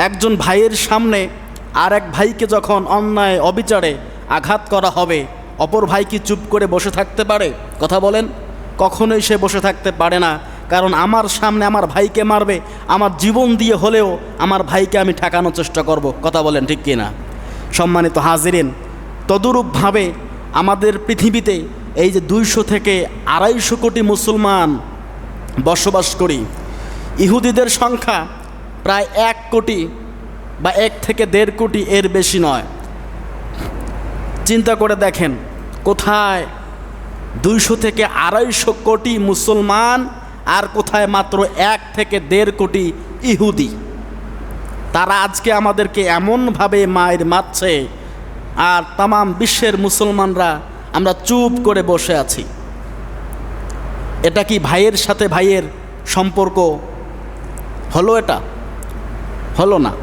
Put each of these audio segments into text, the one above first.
একজন ভাইয়ের সামনে আর এক ভাইকে যখন অন্যায় অবিচারে আঘাত করা হবে, অপর ভাই কি চুপ করে বসে থাকতে পারে? কথা বলেন, কখনোই সে বসে থাকতে পারে না। কারণ আমার সামনে আমার ভাইকে মারবে, আমার জীবন দিয়ে হলেও আমার ভাইকে আমি ঠেকানোর চেষ্টা করব। কথা বলেন ঠিক কি না? সম্মানিত হাজিরিন, তদুরূপভাবে আমাদের পৃথিবীতে এই যে 200 থেকে 250 কোটি মুসলমান বসবাস করি, ইহুদিদের সংখ্যা প্রায় 1 কোটি বা 1 থেকে 1.5 কোটি, এর বেশি নয়। চিন্তা করে দেখেন, কোথায় 200 থেকে 250 কোটি মুসলমান আর কোথায় মাত্র 1 থেকে 1.5 কোটি ইহুদি। তারা আজকে আমাদেরকে এমনভাবে মায়ের মারছে, আর তামাম বিশ্বের মুসলমানরা আমরা চুপ করে বসে আছি। এটা কি ভাইয়ের সাথে ভাইয়ের সম্পর্ক হলো? এটা হলো না।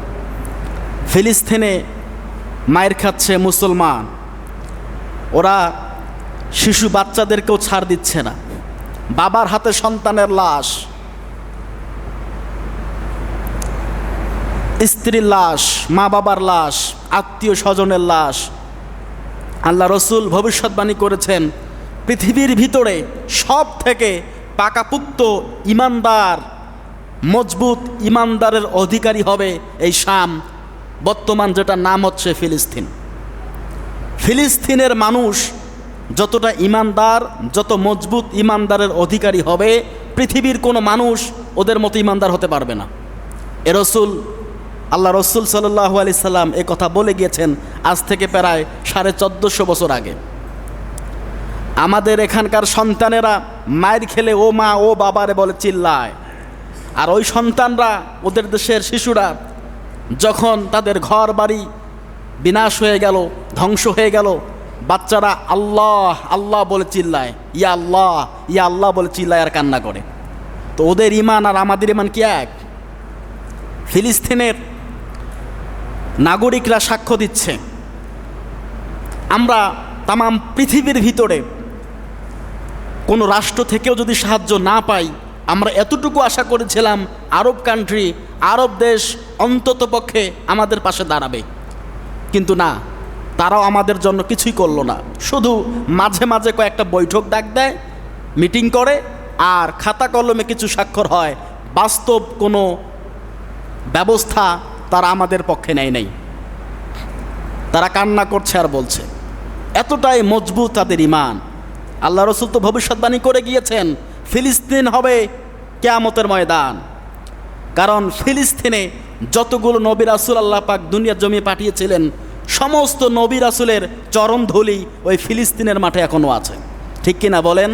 ফিলিস্তিনে মায়ের খাচ্ছে মুসলমান, ওরা শিশু বাচ্চাদেরকেও ছাড় দিচ্ছে না। বাবার হাতে সন্তানের লাশ, স্ত্রীর লাশ, মা বাবার লাশ, আত্মীয় স্বজনের লাশ। আল্লাহ রসুল ভবিষ্যৎবাণী করেছেন, পৃথিবীর ভিতরে সব থেকে পাকাপুক্ত ইমানদার, মজবুত ইমানদারের অধিকারী হবে এই শাম, বর্তমান যেটার নাম হচ্ছে ফিলিস্তিন। ফিলিস্তিনের মানুষ যতটা ইমানদার, যত মজবুত ইমানদারের অধিকারী হবে, পৃথিবীর কোনো মানুষ ওদের মতো ইমানদার হতে পারবে না। আল্লাহ রসুল সাল্লাল্লাহু আলাইহি সাল্লাম এ কথা বলে গিয়েছেন আজ থেকে প্রায় 1450 বছর আগে। আমাদের এখানকার সন্তানেরা মায়ের খেলে ও মা ও বাবারে বলে চিল্লায়, আর ওই সন্তানরা, ওদের দেশের শিশুরা যখন তাদের ঘর বাড়ি বিনাশ হয়ে গেল, ধ্বংস হয়ে গেল, বাচ্চারা আল্লাহ আল্লাহ বলে চিল্লায়, ইয়া আল্লাহ বলে চিল্লায় আর কান্না করে। তো ওদের ইমান আর আমাদের ইমান কি এক? ফিলিস্তিনের নাগরিকরা সাক্ষ্য দিচ্ছে, আমরা তামাম পৃথিবীর ভিতরে কোনো রাষ্ট্র থেকেও যদি সাহায্য না পাই, আমরা এতটুকু আশা করেছিলাম আরব কান্ট্রি, আরব দেশ অন্তত পক্ষে আমাদের পাশে দাঁড়াবে, কিন্তু না, তারাও আমাদের জন্য কিছুই করলো না। শুধু মাঝে মাঝে কয়েকটা বৈঠক ডাক দেয়, মিটিং করে, আর খাতা কলমে কিছু স্বাক্ষর হয়, বাস্তব কোনো ব্যবস্থা তারা আমাদের পক্ষে নেয় নাই। তারা কান্না করছে আর বলছে, এতটাই মজবুত তাদের ইমান। আল্লাহ রসুল তো ভবিষ্যৎবাণী করে গিয়েছেন, ফিলিস্তিন হবে কিয়ামতের ময়দান। কারণ ফিলিস্তিনে যতগুলো নবী রাসূল আল্লাহ পাক দুনিয়ার জমি পাঠিয়েছিলেন, সমস্ত নবী রাসূলের চরণ ধুলি ওই ফিলিস্তিনের মাঠে এখনও আছে। ঠিক কিনা বলেন?